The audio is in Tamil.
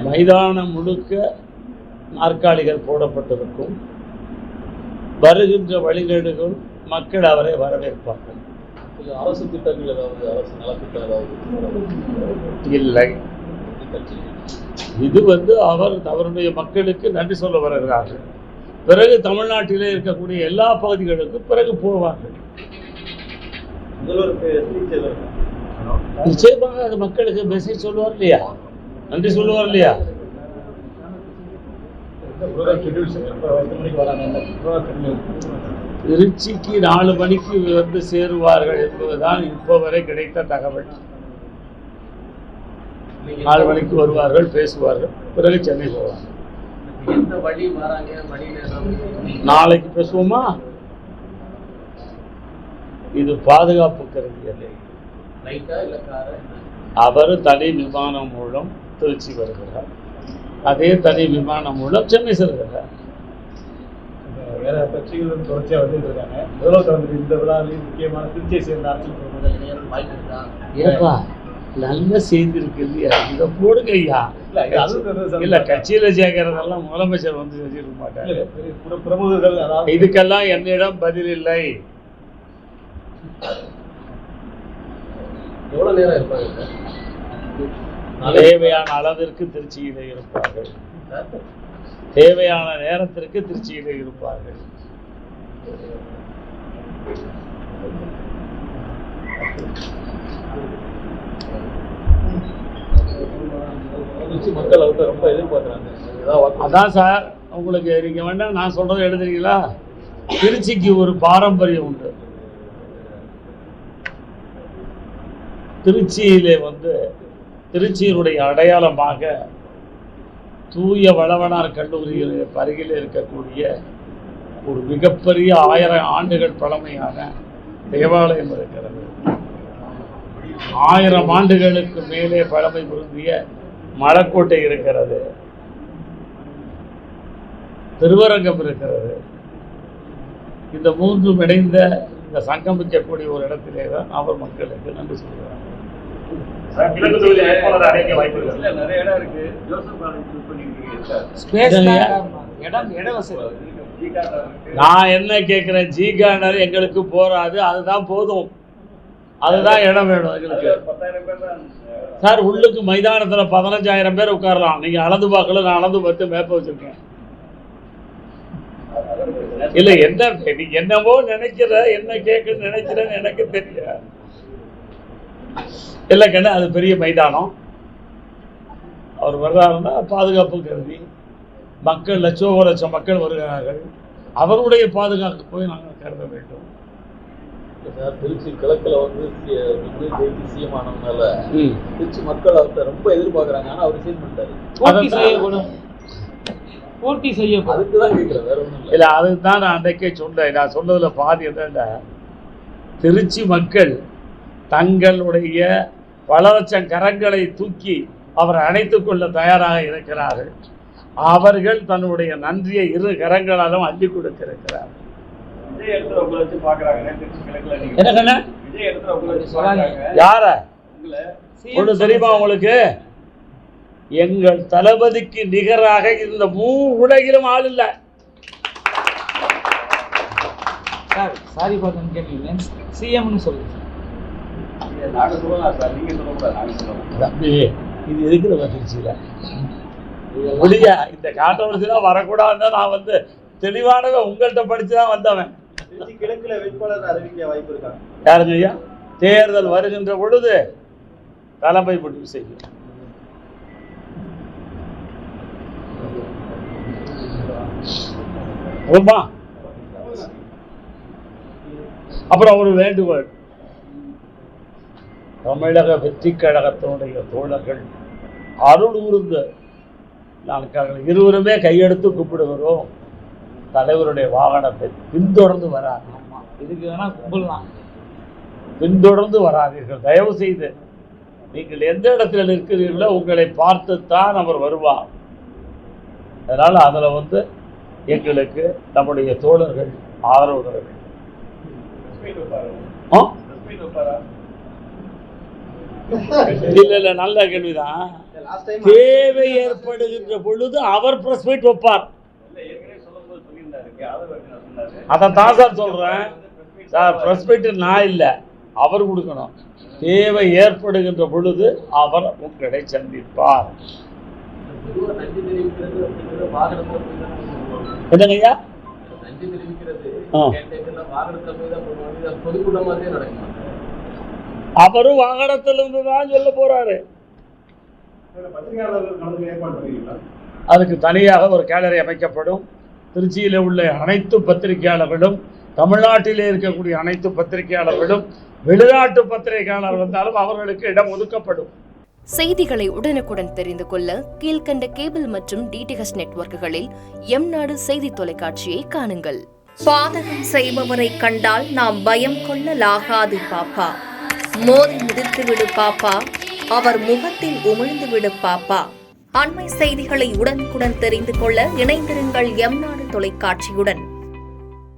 மைதானம் முழுக்க நாற்காலிகள் போடப்பட்டிருக்கும். வருகின்ற வழிநெடுகள் மக்கள் அவரை வரவேற்பார்கள். அரசு திட்டங்கள் ஏதாவது, அரசு நலத்திட்டம் ஏதாவது இல்லை. இது அவர் அவருடைய மக்களுக்கு நன்றி சொல்ல வருகிறார்கள். பிறகு தமிழ்நாட்டிலே இருக்கக்கூடிய எல்லா பகுதிகளுக்கும் பிறகு போவார்கள். நிச்சயமாக அது மக்களுக்கு மெசேஜ் சொல்லுவார் இல்லையா, நன்றி சொல்லுவார் இல்லையா. திருச்சிக்கு 4 மணிக்கு வந்து சேருவார்கள் என்பதுதான் இப்போ வரை கிடைத்த தகவல். 4 மணிக்கு வருவார்கள், பேசுவார்கள், பிறகு சென்னை போவார்கள். நாளைக்கு பேசுவோமா? இது பாதுகாப்பு கருதியது. அவர் தனி விமானம் மூலம் திருச்சி வருகிறார், அதே தனி விமானம் மூலம் சென்னை செல்கிறார். வேற கட்சிகளும் தொடர்ச்சியாக வந்துட்டு இருக்காங்க. முதல்வர் இந்த விழாவிலையும் முக்கியமான திருச்சியை சேர்ந்த அரசியல் வாய்ப்பு இருக்கா? ஏப்பா நல்ல செய்தி இருக்கு இல்லையா, இதை போடுங்க ஐயா. இல்ல கட்சியில சேர்க்கறதெல்லாம் முதலமைச்சர் வந்து செஞ்சிருக்க மாட்டாங்க. பிரமுகர்கள் இதுக்கெல்லாம் என்னிடம் பதில் இல்லை. எவ்வளவு நேரம் இருப்பாங்க? தேவையான அளவிற்கு திருச்சியிலே இருப்பார்கள், தேவையான நேரத்திற்கு திருச்சியிலே இருப்பார்கள். மக்கள் அவர்கிட்ட ரொம்ப எதிர்பார்க்குறாங்க. அதான் சார் உங்களுக்கு நீங்க வேண்டாம், நான் சொல்றதை எழுதுறீங்களா? திருச்சிக்கு ஒரு பாரம்பரியம் உண்டு. திருச்சியிலே திருச்சியினுடைய அடையாளமாக தூய வளவனார் கல்லூரியில் அருகில் இருக்கக்கூடிய ஒரு மிகப்பெரிய 1000 ஆண்டுகள் பழமையான தேவாலயம் இருக்கிறது. 1000 ஆண்டுகளுக்கு மேலே பழமை பொருந்திய மலைக்கோட்டை இருக்கிறது, திருவரங்கம் இருக்கிறது. இந்த 3 இணைந்த இந்த சங்கமிக்கக்கூடிய ஒரு இடத்திலே தான் அவர் மக்களுக்கு நன்றி சொல்கிறார். நான் என்ன கேட்கிறேன், ஜிகானர் எங்களுக்கு போராது, அதுதான் போதும், அதுதான் இடம் வேணும் எங்களுக்கு. சார் உள்ளுக்கு மைதானத்துல 15,000 பேர் உட்காரலாம். நீங்க அளந்து பார்க்கல, நான் அளந்து பார்த்து மேப்ப வச்சிருக்கேன். இல்ல என்னவோ நினைக்கிற, என்ன கேட்க நினைக்கிறேன்னு எனக்கு தெரியும். இல்லை கண்ணு, அது பெரிய மைதானம். அவர் வர்றாருன்னா பாதுகாப்பு கருதி மக்கள் லட்சம் மக்கள் வருகிறார்கள். அவருடைய பாதுகாப்பு போய் நாங்கள் கருத வேண்டும். திருச்சி கிழக்குல சிஎம் ஆனதுனால திருச்சி மக்கள் அவர்கிட்ட ரொம்ப எதிர்பார்க்கறாங்க. ஆனா அவர் சீன் பண்ணிட்டாரு. போட்டி செய்ய அதுக்குதான் கேட்கிறேன், வேற ஒன்றும் இல்லை. அதுதான் நான் அன்றைக்கே சொன்னேன். நான் சொன்னதுல பாதி என்னன்னா, திருச்சி மக்கள் தங்களுடைய பல லட்சம் கரங்களை தூக்கி அவரை அணைத்துக் கொள்ள தயாராக இருக்கிறார்கள். அவர்கள் தன்னுடைய நன்றியை 2 கரங்களாலும் அள்ளி கொடுத்திருக்கிறார். யார ஒண்ணு தெரியுமா உங்களுக்கு? எங்கள் தளபதிக்கு நிகராக இந்த 3 உலகிலும் ஆள் இல்ல. சாரி பாத்தன்னு கேட்டீங்க, சிஎம்னு சொல்லுங்க. இது இருக்கிற மகிழ்ச்சியில முடியா இந்த கான்ட்ரோவர்சிலாம் வரக்கூடாதுன்னு நான் தெளிவானவன் உங்கள்கிட்ட படிச்சுதான் வந்தவன். கிழக்குல வேட்பாளர் அறிவிக்க வாய்ப்பு இருக்கா? யாருங்க ஐயா? தேர்தல் வருகின்ற பொழுது தலைமை முடிவு செய்யும். அப்புறம் ஒரு வேண்டுகோள், தமிழக வெற்றி கழகத்தினுடைய தோழர்கள் அருள் ஊர்ந்த நாங்கள் இருவருமே கையெடுத்து கூப்பிடுகிறோம். தலைவருடைய வாகனத்தை பின்தொடர்ந்து வராது. இதுக்கு வேணா கும்பலாம், பின்தொடர்ந்து வராதீர்கள் தயவு செய்து. நீங்கள் எந்த இடத்துல நிற்கிறீர்களோ உங்களை பார்த்துத்தான் அவர் வருவார். அதனால அதில் எங்களுக்கு நம்முடைய தோழர்கள் ஆதரவு தர வேண்டும். இல்ல நல்ல கேள்விதான். தேவை ஏற்படுகின்ற பொழுது அவர் பிரஸ் மீட் வைப்பார். அதான் சார் சொல்றேன் சார், பிரஸ் மீட் நான் இல்லை, அவர் கொடுக்கணும். தேவை ஏற்படுகின்ற பொழுது அவர் உங்களை சந்திப்பார். என்னங்கய்யா? அவரும் வாகனத்திலிருந்து தான் சொல்ல போறாரு. அதுக்கு தனியாக ஒரு கேலரி அமைக்கப்படும். திருச்சியில் உள்ள அனைத்து பத்திரிகையாளர்களும், தமிழ்நாட்டிலே இருக்கக்கூடிய அனைத்து பத்திரிகையாளர்களும், வெளிநாட்டு பத்திரிகையாளர் வந்தாலும் அவர்களுக்கு இடம் ஒதுக்கப்படும். செய்திகளை உடனுக்குடன் தெரிந்து கொள்ள கீழ்கண்ட கேபிள் மற்றும் டிடிஹெச் நெட்வொர்க்குகளில் எம்நாடு செய்தி தொலைக்காட்சியை காணுங்கள். பாதகம் செய்பவரை கண்டால் நாம் பயம் கொள்ளலாகாது பாப்பா. மோதி மிதித்து விடு பாப்பா, அவர் முகத்தில் உமிழ்ந்து விடு பாப்பா. அண்மை செய்திகளை உடனுக்குடன் தெரிந்து கொள்ள இணைந்திருங்கள் எம்நாடு தொலைக்காட்சியுடன்.